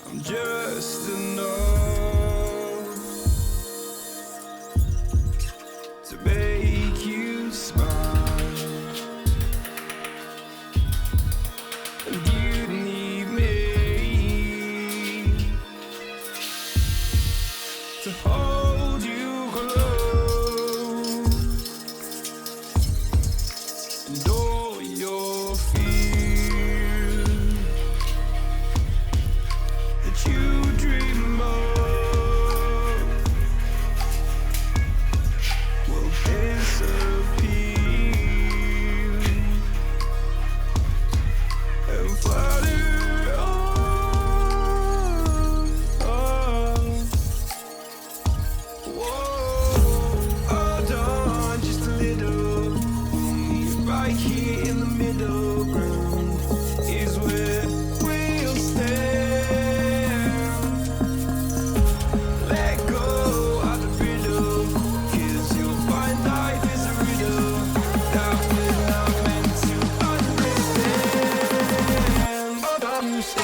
I'm just enough to make you smile, and you need me to hold you close, and all your fears that you dream of will disappear and flutter on. Whoa, hold on just a little. Right here in the middle ground is where we'll stand. Let go of the riddle, 'cause you'll find life is a riddle that we're not meant to understand. But I'm so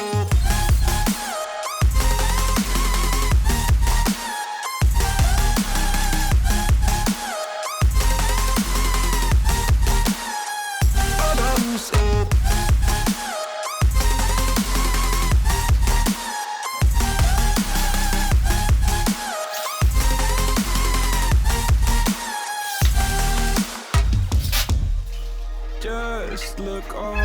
just look on,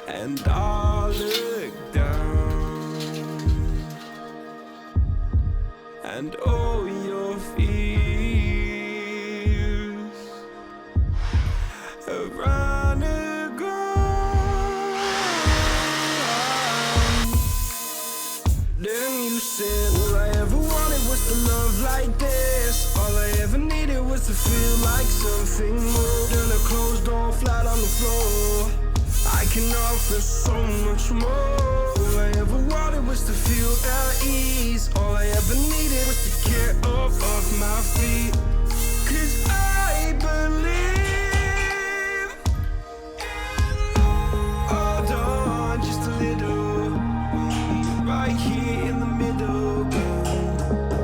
and I'll look down, and all your fears have run aground. Then you said all I ever wanted was to love like this. All I ever needed was to feel like something more than a closed door flat on the floor. I can offer so much more. All I ever wanted was to feel at ease. All I ever needed was to get up off my feet. 'Cause I believe. Hold on just a little. Right here in the middle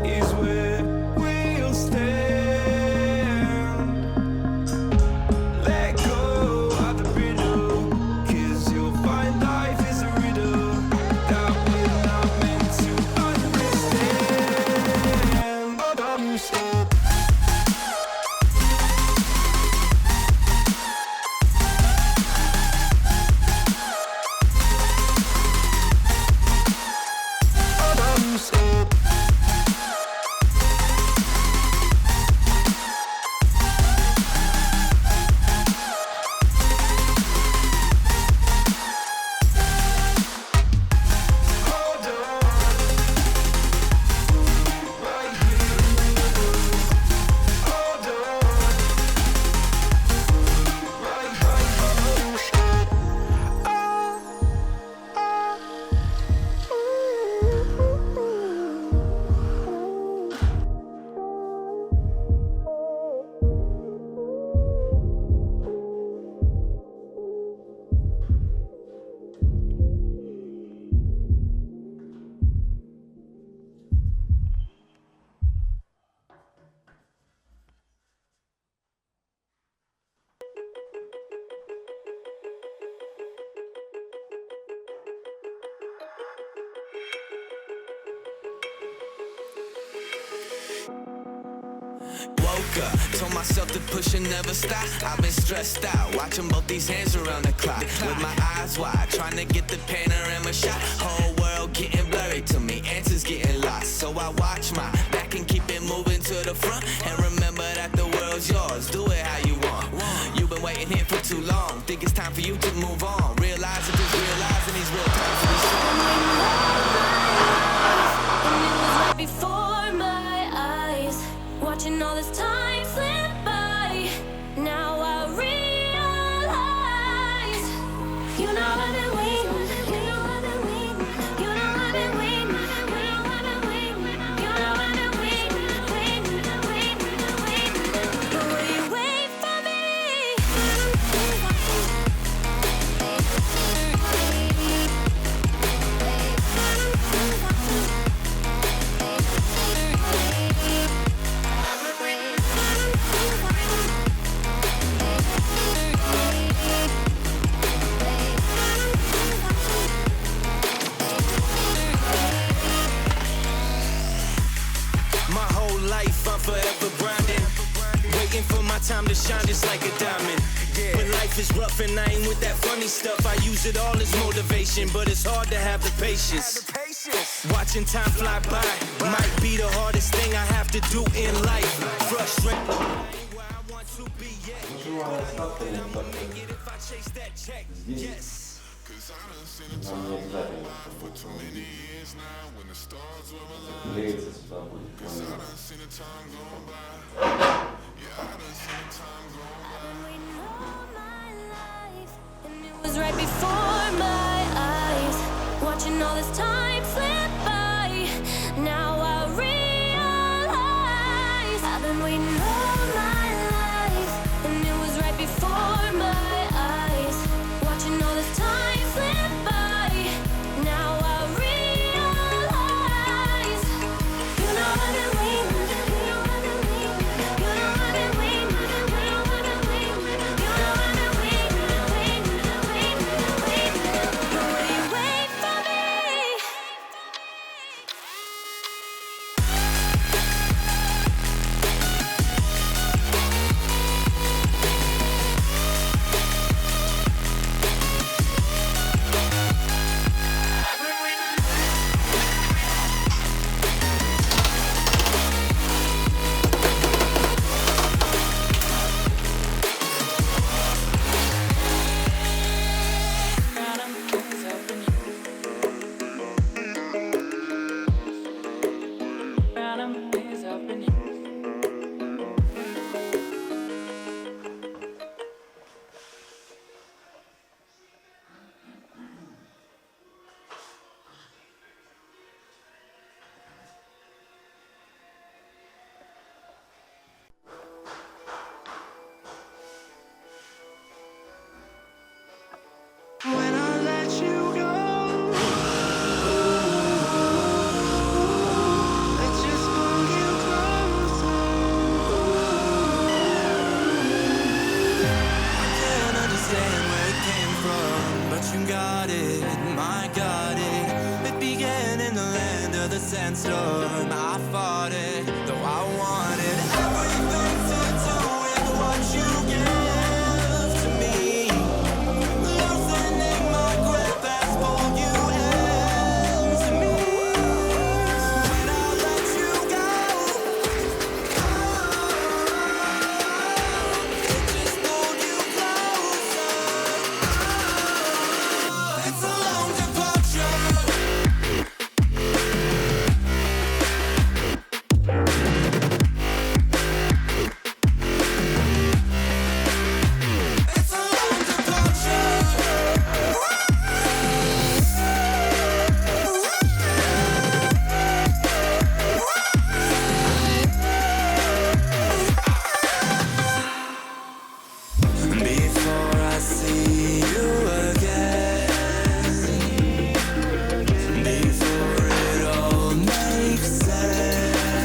is where we'll stand. Let go of the riddle, 'cause you'll find life is a riddle that we're not meant to understand. But I'm so woke up, told myself to push and never stop. I've been stressed out, watching both these hands around the clock. With my eyes wide, trying to get the panorama shot. Whole world getting blurry to me, answers getting lost. So I watch my back and keep it moving to the front. And remember that the world's yours, do it how you want. You've been waiting here for too long, think it's time for you to move on. Realize it, just realizing these real times to be strong. And it was right before my eyes, watching all this time slip by. Now I realize, you know I've been waiting, you know I've been waiting, you know I've been waiting, you know I've been waiting, you know I've been waiting, waiting, waiting, waiting. But will you wait for me? to shine just like a diamond. When life is rough and I ain't with that funny stuff, I use it all as motivation, but it's hard to have the patience. Watching time fly by might be the hardest thing I have to do in life. Frustrated. Здесь нам не обязательно клеится сюда будет. Was right before my eyes, watching all this time slip by. Now I realize I've been waiting all my life, and it was right before my eyes, watching all this time slip by. Now I realize, you know I've been waiting, you know I've been waiting, you know I've been waiting, you know I've been waiting, you know I've been waiting, wait for me. When I let you go, let's just pull you closer. I can't understand where it came from, but you got it, I got it. It began in the land of the sandstorm. I fought it, though I wanted everything to do with what you give to me. Loosening my grip has pulled you into me. When I let you go, it just pulled you closer. It's a long departure. It's a long departure. Before I see you again, before it all makes sense,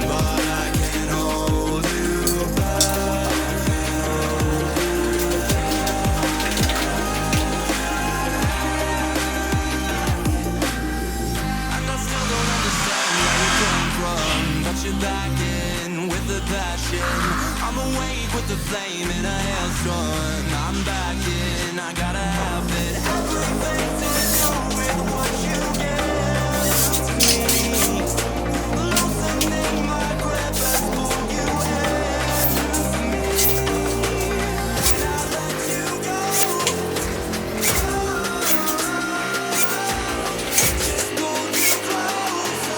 but I can't hold you back. And I still don't understand where you come from, but you're back in with the passion. I'm awake with the flame in a hailstorm. I'm back in, I gotta have it. Everything to do with what you give to me. Loosening my grip has pulled you into me. When I let you go, just pulled you closer.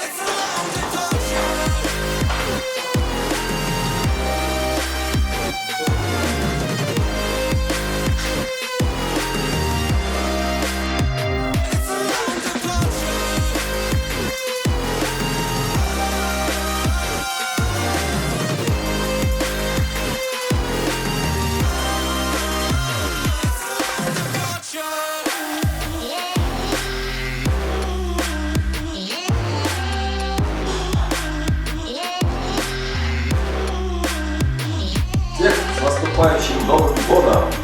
It's a long departure. It's a long departure. Всех с наступающим Новым годом!